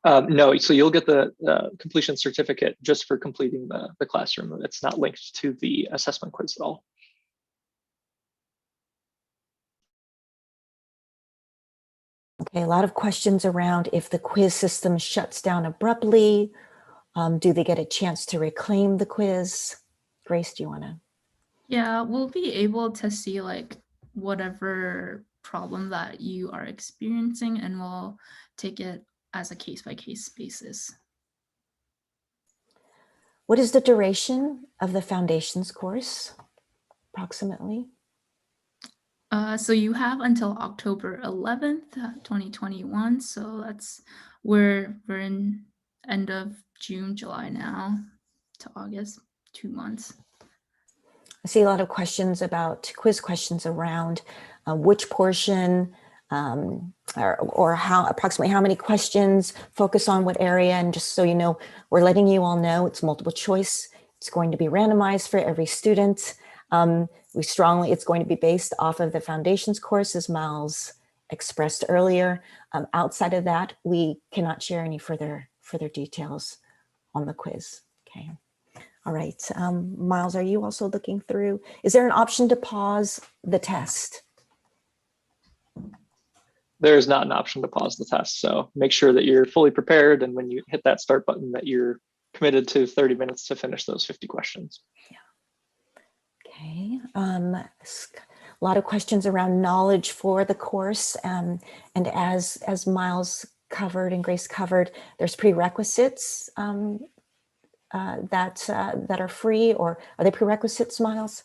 No, so you'll get the completion certificate just for completing the classroom. It's not linked to the assessment quiz at all. Okay, a lot of questions around if the quiz system shuts down abruptly, do they get a chance to reclaim the quiz? Grace, do you want to? Yeah, we'll be able to see like whatever problem that you are experiencing, and we'll take it as a case-by-case basis. What is the duration of the foundations course, approximately? So you have until October 11th, 2021. So we're in end of June, July now to August, 2 months. I see a lot of questions about quiz questions around which portion or how approximately how many questions focus on what area. And just so you know, we're letting you all know it's multiple choice. It's going to be randomized for every student. It's going to be based off of the foundations course, as Miles expressed earlier. Outside of that, we cannot share any further details on the quiz. Okay. All right. Miles, are you also looking through? Is there an option to pause the test? There is not an option to pause the test. So make sure that you're fully prepared. And when you hit that start button, that you're committed to 30 minutes to finish those 50 questions. Okay. A lot of questions around knowledge for the course. And as Miles covered and Grace covered, there's prerequisites that are free, or are they prerequisites, Miles?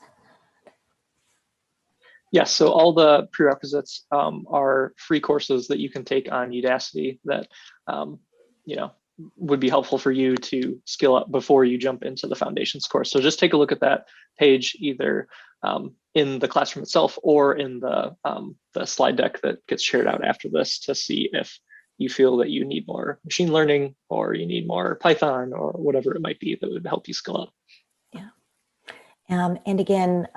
Yes, so all the prerequisites are free courses that you can take on Udacity that would be helpful for you to skill up before you jump into the foundations course. So just take a look at that page either in the classroom itself or in the slide deck that gets shared out after this to see if you feel that you need more machine learning or you need more Python or whatever it might be that would help you skill up. Yeah. And again,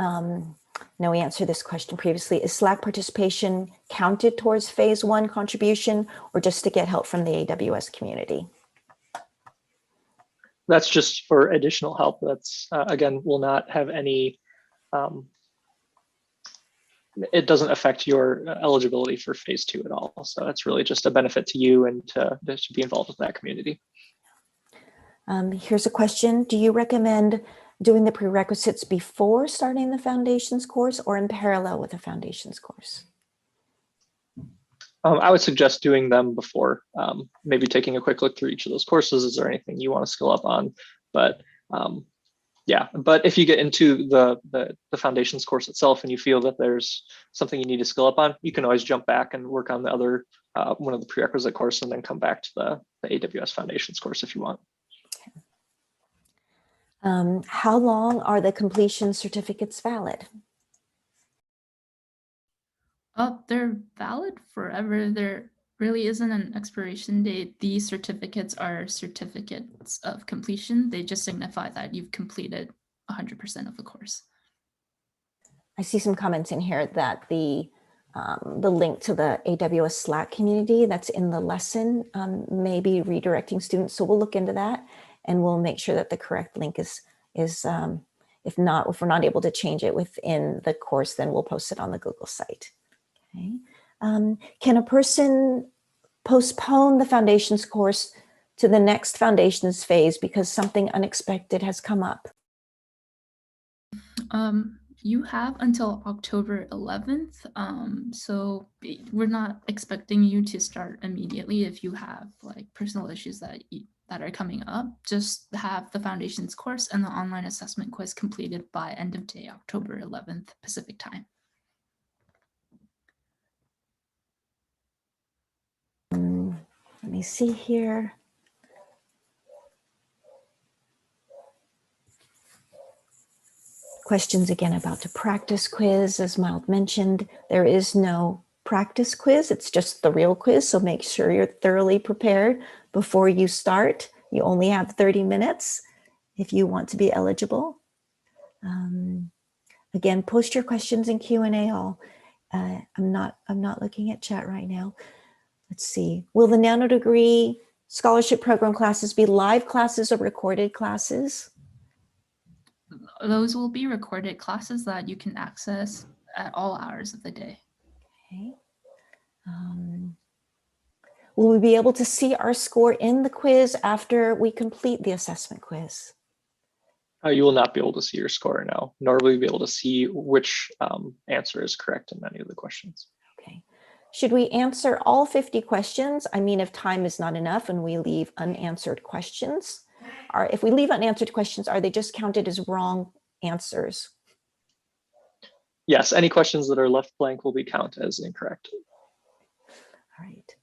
we answered this question previously. Is Slack participation counted towards phase 1 contribution, or just to get help from the AWS community? That's just for additional help. That's again, will not have any, it doesn't affect your eligibility for phase 2 at all. So it's really just a benefit to you and to be involved with that community. Here's a question. Do you recommend doing the prerequisites before starting the foundations course or in parallel with the foundations course? I would suggest doing them before, maybe taking a quick look through each of those courses. Is there anything you want to skill up on? But yeah, but if you get into the foundations course itself and you feel that there's something you need to skill up on, you can always jump back and work on the other one of the prerequisite course and then come back to the AWS foundations course if you want. How long are the completion certificates valid? They're valid forever. There really isn't an expiration date. These certificates are certificates of completion. They just signify that you've completed 100% of the course. I see some comments in here that the link to the AWS Slack community that's in the lesson may be redirecting students. So we'll look into that and we'll make sure that the correct link is if we're not able to change it within the course, then we'll post it on the Google site. Okay. Can a person postpone the foundations course to the next foundations phase because something unexpected has come up? You have until October 11th. So we're not expecting you to start immediately if you have like personal issues that are coming up. Just have the foundations course and the online assessment quiz completed by end of day, October 11th, Pacific time. Let me see here. Questions again about the practice quiz. As Miles mentioned, there is no practice quiz. It's just the real quiz. So make sure you're thoroughly prepared before you start. You only have 30 minutes if you want to be eligible. Again, post your questions in Q&A. I'm not looking at chat right now. Let's see. Will the Nano Degree Scholarship Program classes be live classes or recorded classes? Those will be recorded classes that you can access at all hours of the day. Okay. Will we be able to see our score in the quiz after we complete the assessment quiz? You will not be able to see your score now, nor will you be able to see which answer is correct in any of the questions. Okay. Should we answer all 50 questions? I mean, if time is not enough and we leave unanswered questions, if we leave unanswered questions, are they just counted as wrong answers? Yes, any questions that are left blank will be counted as incorrect. All right.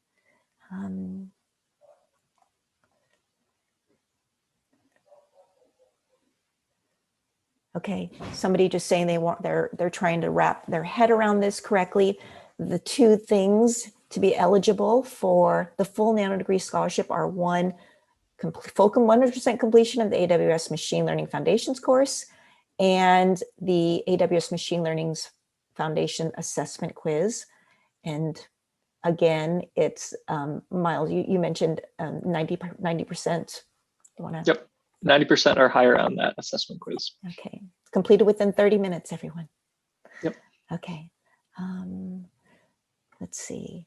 Okay, somebody just saying they're trying to wrap their head around this correctly. The two things to be eligible for the full Nano Degree Scholarship are one, full 100% completion of the AWS Machine Learning Foundations course and the AWS Machine Learning's Foundation Assessment Quiz. And again, it's Miles, you mentioned 90%. Yep, 90% or higher on that assessment quiz. Okay, completed within 30 minutes, everyone. Yep. Okay, let's see.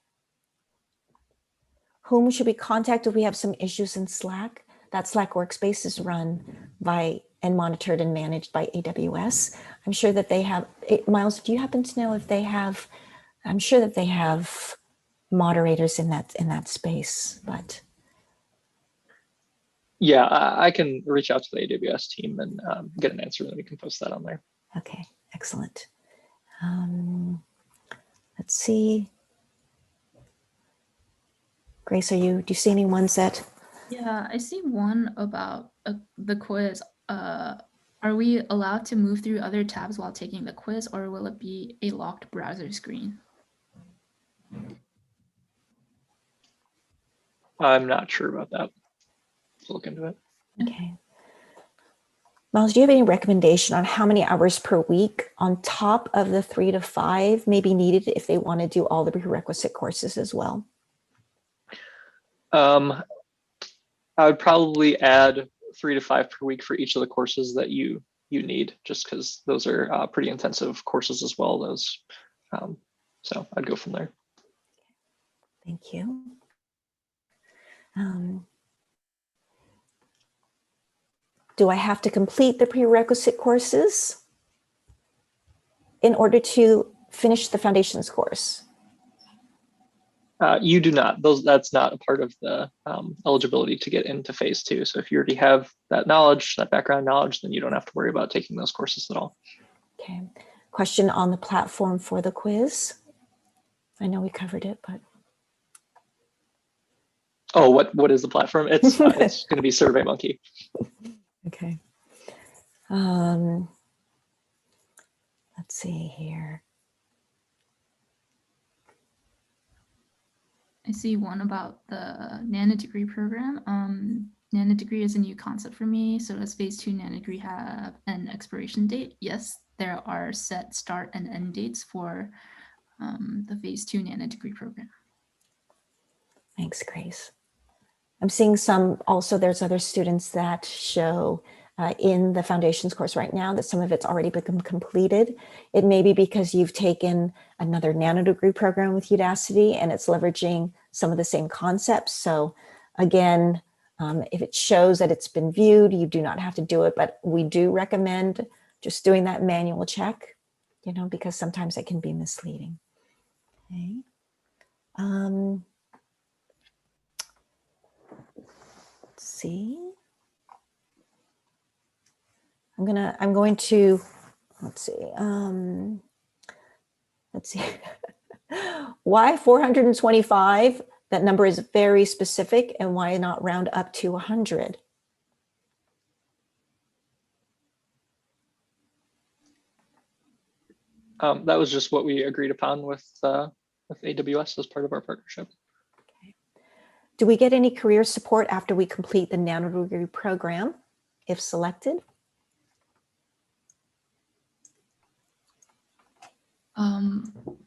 Whom should we contact if we have some issues in Slack? that Slack workspace is run by and monitored and managed by AWS. I'm sure that they have, Miles, do you happen to know if they have, I'm sure that they have moderators in that space, but. Yeah, I can reach out to the AWS team and get an answer, and we can post that on there. Okay, excellent. Let's see. Grace, do you see any ones that? Yeah, I see one about the quiz. Are we allowed to move through other tabs while taking the quiz, or will it be a locked browser screen? I'm not sure about that. Let's look into it. Okay. Miles, do you have any recommendation on how many hours per week on top of the 3 to 5 may be needed if they want to do all the prerequisite courses as well? I would probably add 3 to 5 per week for each of the courses that you need, just because those are pretty intensive courses as well. Those, so I'd go from there. Thank you. Do I have to complete the prerequisite courses in order to finish the foundations course? You do not. That's not a part of the eligibility to get into phase 2. So if you already have that knowledge, that background knowledge, then you don't have to worry about taking those courses at all. Okay. Question on the platform for the quiz. I know we covered it, but. Oh, what is the platform? It's going to be SurveyMonkey. Okay. Let's see here. I see one about the nanodegree program. Nanodegree is a new concept for me. So does phase 2 nanodegree have an expiration date? Yes, there are set start and end dates for the phase 2 nanodegree program. Thanks, Grace. I'm seeing there's other students that show in the foundations course right now that some of it's already become completed. It may be because you've taken another nanodegree program with Udacity and it's leveraging some of the same concepts. So again, if it shows that it's been viewed, you do not have to do it, but we do recommend just doing that manual check, because sometimes it can be misleading. Okay. Let's see. I'm going to, let's see. Let's see. Why 425? That number is very specific, and why not round up to 100? That was just what we agreed upon with AWS as part of our partnership. Okay. Do we get any career support after we complete the nanodegree program, if selected?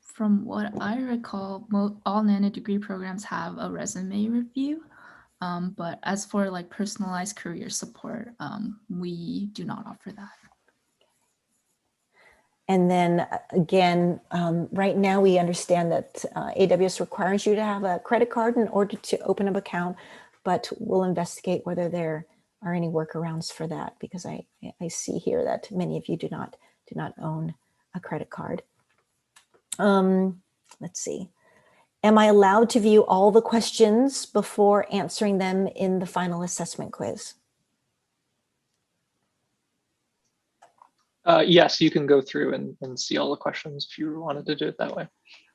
From what I recall, all nanodegree programs have a resume review, but as for like personalized career support, we do not offer that. And then again, right now we understand that AWS requires you to have a credit card in order to open up an account, but we'll investigate whether there are any workarounds for that, because I see here that many of you do not own a credit card. Let's see. Am I allowed to view all the questions before answering them in the final assessment quiz? Yes, you can go through and see all the questions if you wanted to do it that way.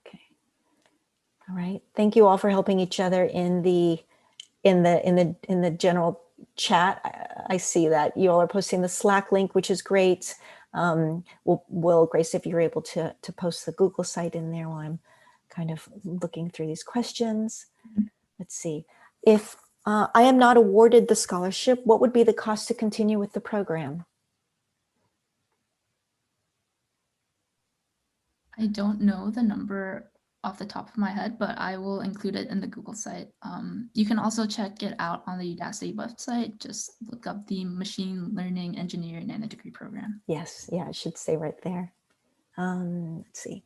Okay. All right. Thank you all for helping each other in the general chat. I see that you all are posting the Slack link, which is great. Will Grace, if you're able to post the Google site in there while I'm kind of looking through these questions. Let's see. If I am not awarded the scholarship, what would be the cost to continue with the program? I don't know the number off the top of my head, but I will include it in the Google site. You can also check it out on the Udacity website. Just look up the Machine Learning Engineer nanodegree program. Yes, yeah, it should say right there. Let's see.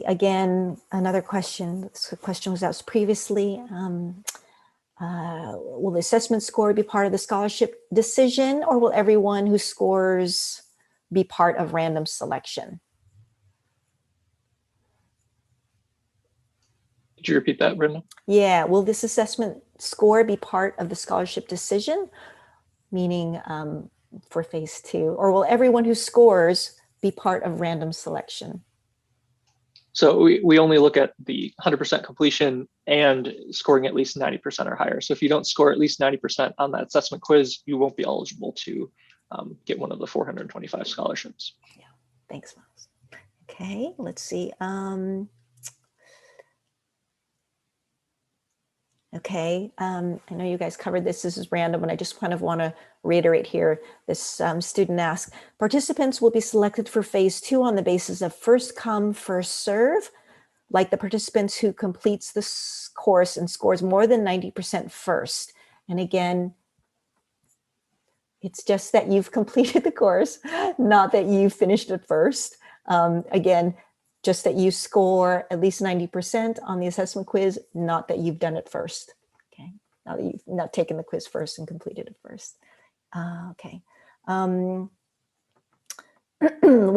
Again, another question. This question was asked previously. Will the assessment score be part of the scholarship decision, or will everyone who scores be part of random selection? Could you repeat that, Brenda? Yeah, will this assessment score be part of the scholarship decision, meaning for phase 2, or will everyone who scores be part of random selection? So we only look at the 100% completion and scoring at least 90% or higher. So if you don't score at least 90% on that assessment quiz, you won't be eligible to get one of the 425 scholarships. Yeah, thanks, Miles. Okay, let's see. Okay, I know you guys covered this. This is random, and I just kind of want to reiterate here. This student asked, participants will be selected for phase 2 on the basis of first come, first serve, like the participants who completes this course and scores more than 90% first. And again, it's just that you've completed the course, not that you finished it first. Again, just that you score at least 90% on the assessment quiz, not that you've done it first. Okay, not that you've not taken the quiz first and completed it first. Okay. Will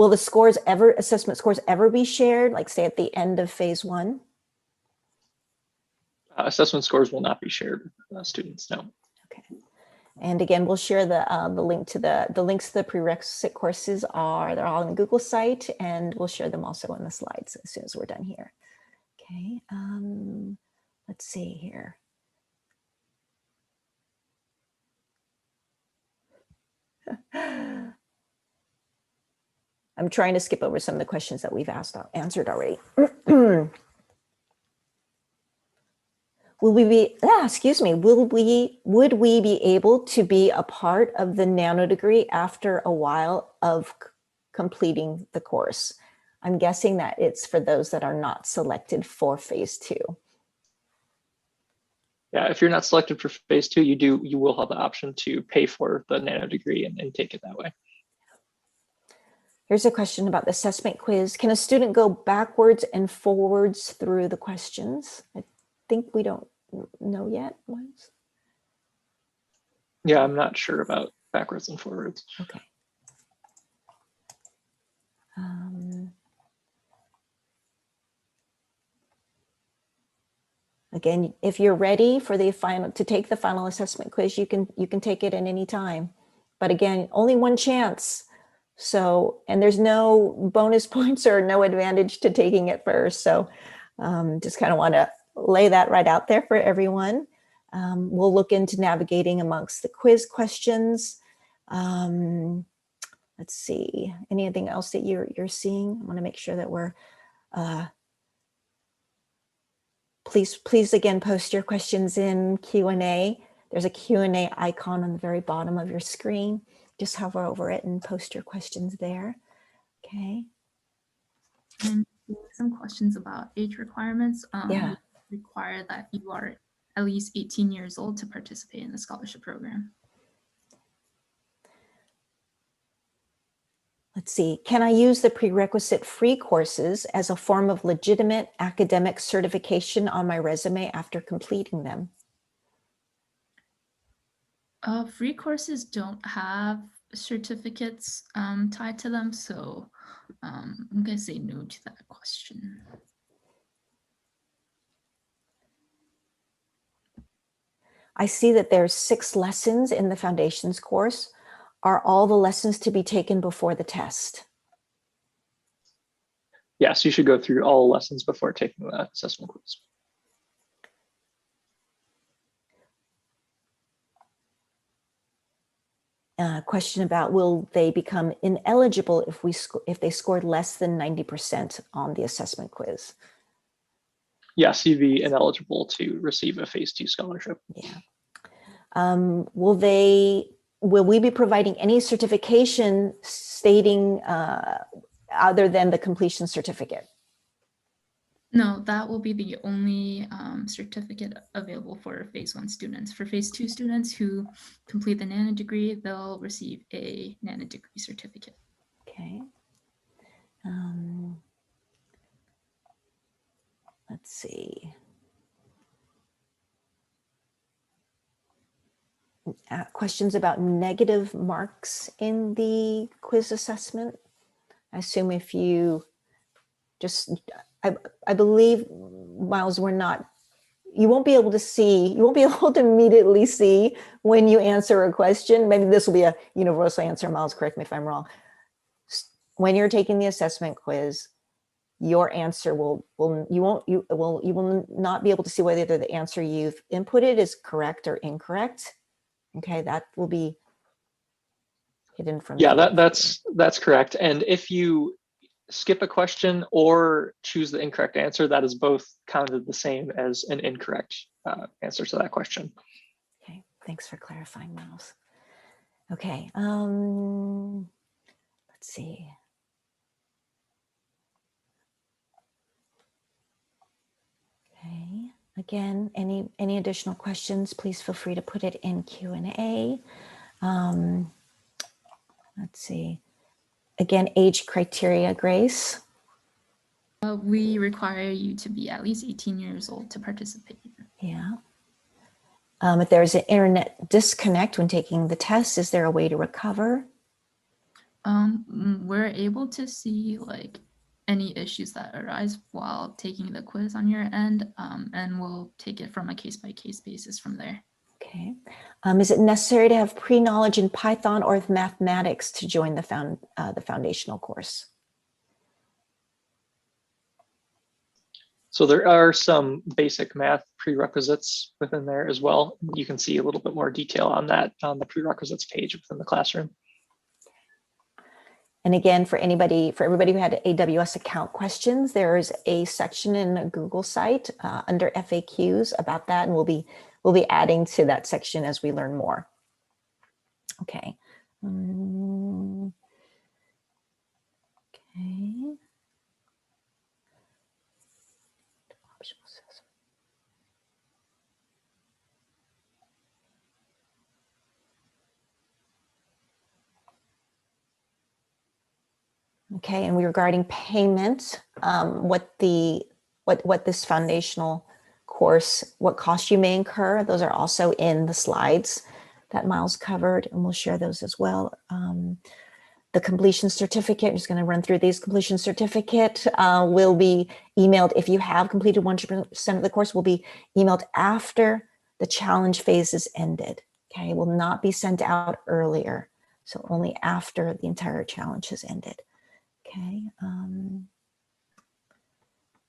the assessment scores ever be shared, like say at the end of phase 1? Assessment scores will not be shared with students, no. Okay. And again, we'll share the link to the links to the prerequisite courses they're all on the Google site, and we'll share them also in the slides as soon as we're done here. Okay, let's see here. I'm trying to skip over some of the questions that we've answered already. Would we be able to be a part of the nano degree after a while of completing the course? I'm guessing that it's for those that are not selected for phase 2. Yeah, if you're not selected for phase 2, you will have the option to pay for the nano degree and take it that way. Here's a question about the assessment quiz. Can a student go backwards and forwards through the questions? I think we don't know yet. Yeah, I'm not sure about backwards and forwards. Okay. Again, if you're ready for to take the final assessment quiz, you can take it at any time. But again, only one chance. So, and there's no bonus points or no advantage to taking it first. So just kind of want to lay that right out there for everyone. We'll look into navigating amongst the quiz questions. Let's see, anything else that you're seeing? I want to make sure that we're, please again, post your questions in Q&A. There's a Q&A icon on the very bottom of your screen. Just hover over it and post your questions there. Okay. And some questions about age requirements. Yeah. Require that you are at least 18 years old to participate in the scholarship program. Let's see, can I use the prerequisite free courses as a form of legitimate academic certification on my resume after completing them? Free courses don't have certificates tied to them, so I'm going to say no to that question. I see that there's 6 lessons in the foundations course. Are all the lessons to be taken before the test? Yes, you should go through all lessons before taking the assessment quiz. Question about, will they become ineligible if they scored less than 90% on the assessment quiz? Yes, you'd be ineligible to receive a phase 2 scholarship. Yeah. Will we be providing any certification stating other than the completion certificate? No, that will be the only certificate available for phase 1 students. For phase 2 students who complete the nano degree, they'll receive a nano degree certificate. Okay. Let's see. questions about negative marks in the quiz assessment. I assume if you just, I believe, Miles, you won't be able to immediately see when you answer a question. Maybe this will be a universal answer, Miles, correct me if I'm wrong. When you're taking the assessment quiz, your answer you will not be able to see whether the answer you've inputted is correct or incorrect. Okay, that will be hidden from Yeah, view. that's correct. And if you skip a question or choose the incorrect answer, that is both counted the same as an incorrect answer to that question. Okay, thanks for clarifying, Miles. Okay, let's see. Okay, again, any additional questions, please feel free to put it in Q&A. Let's see. Again, age criteria, Grace. We require you to be at least 18 years old to participate. Yeah. If there's an internet disconnect when taking the test, is there a way to recover? We're able to see like any issues that arise while taking the quiz on your end, and we'll take it from a case-by-case basis from there. Okay. Is it necessary to have pre-knowledge in Python or mathematics to join the foundational course? So there are some basic math prerequisites within there as well. You can see a little bit more detail on that on the prerequisites page within the classroom. And again, for everybody who had AWS account questions, there's a section in a Google site under FAQs about that, and we'll be adding to that section as we learn more. Okay. Okay. Okay, and regarding payment, what this foundational course, what costs you may incur, those are also in the slides that Miles covered, and we'll share those as well. The completion certificate, I'm just going to run through these. Completion certificate will be emailed if you have completed 100% of the course, will be emailed after the challenge phase is ended. Okay, will not be sent out earlier, so only after the entire challenge has ended. Okay.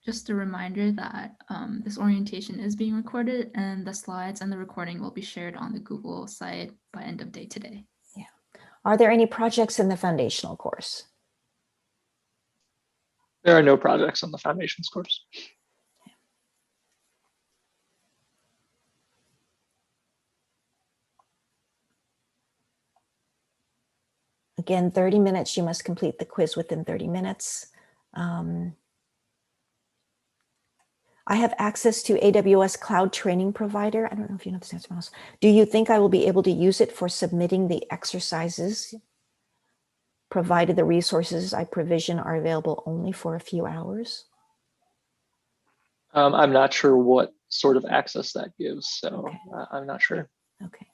Just a reminder that this orientation is being recorded, and the slides and the recording will be shared on the Google site by end of day today. Yeah. Are there any projects in the foundational course? There are no projects on the foundations course. Again, 30 minutes, you must complete the quiz within 30 minutes. I have access to AWS Cloud Training Provider. I don't know if you know this answer, Miles. Do you think I will be able to use it for submitting the exercises, provided the resources I provision are available only for a few hours? I'm not sure what sort of access that gives, so Okay. I'm not sure. Okay.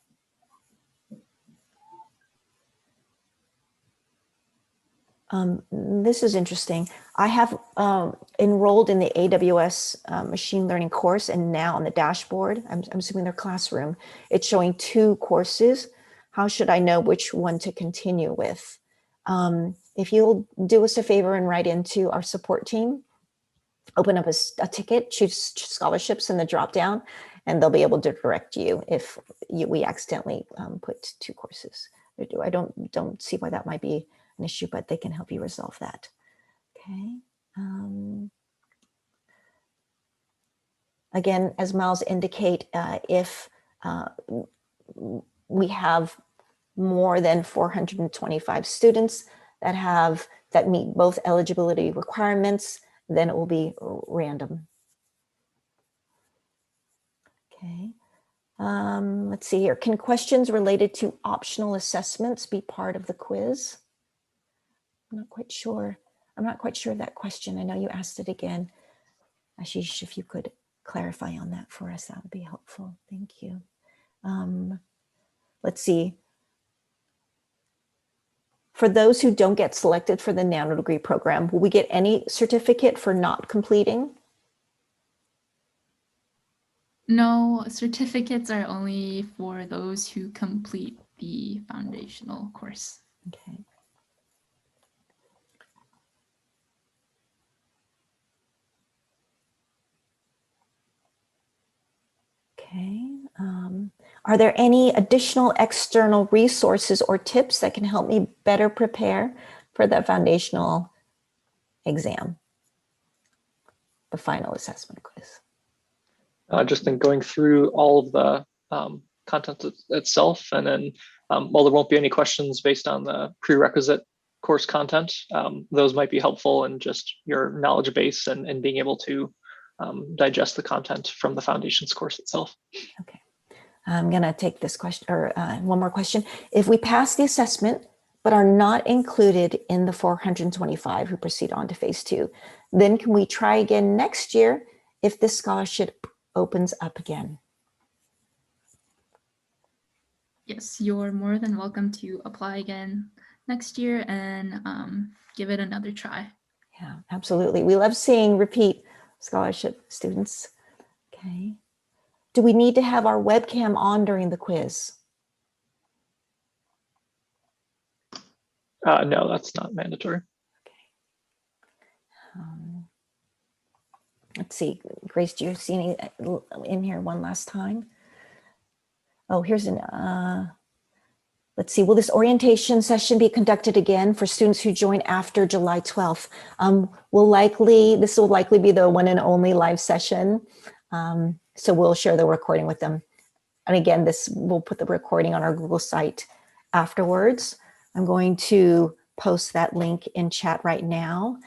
This is interesting. I have enrolled in the AWS machine learning course, and now on the dashboard, I'm assuming their classroom, it's showing 2 courses. How should I know which one to continue with? If you'll do us a favor and write into our support team, open up a ticket, choose scholarships in the drop-down, and they'll be able to direct you if we accidentally put 2 courses. I don't see why that might be an issue, but they can help you resolve that. Okay. Again, as Miles indicate, if we have more than 425 students that meet both eligibility requirements, then it will be random. Okay. Let's see here. Can questions related to optional assessments be part of the quiz? I'm not quite sure. I'm not quite sure of that question. I know you asked it again. Ashish, if you could clarify on that for us, that would be helpful. Thank you. let's see. For those who don't get selected for the nano degree program, will we get any certificate for not completing? No, certificates are only for those who complete the foundational course. Okay. Okay. Are there any additional external resources or tips that can help me better prepare for the foundational exam, the final assessment quiz? Just in going through all of the content itself, and then while there won't be any questions based on the prerequisite course content, those might be helpful in just your knowledge base and being able to digest the content from the foundations course itself. Okay. I'm going to take this question, or one more question. If we pass the assessment, but are not included in the 425 who proceed on to phase 2, then can we try again next year if this scholarship opens up again? Yes, you're more than welcome to apply again next year and give it another try. Yeah, absolutely. We love seeing repeat scholarship students. Okay. Do we need to have our webcam on during the quiz? No, that's not mandatory. Let's see, Grace, do you see any in here one last time? Oh, here's an, let's see, will this orientation session be conducted again for students who join after July 12th? This will likely be the one and only live session. So we'll share the recording with them. And again, we'll put the recording on our Google site afterwards. I'm going to post that link in chat right now.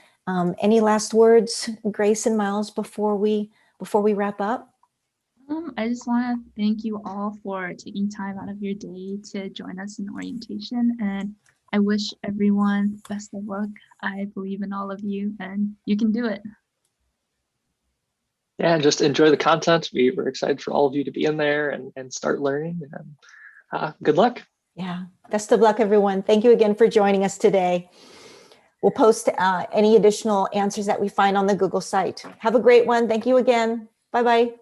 Any last words, Grace and Miles, before we wrap up? I just want to thank you all for taking time out of your day to join us in orientation, and I wish everyone best of luck. I believe in all of you, and you can do it. Yeah, just enjoy the content. We're excited for all of you to be in there and start learning. And good luck. Yeah, best of luck, everyone. Thank you again for joining us today. We'll post any additional answers that we find on the Google site. Have a great one. Thank you again. Bye-bye.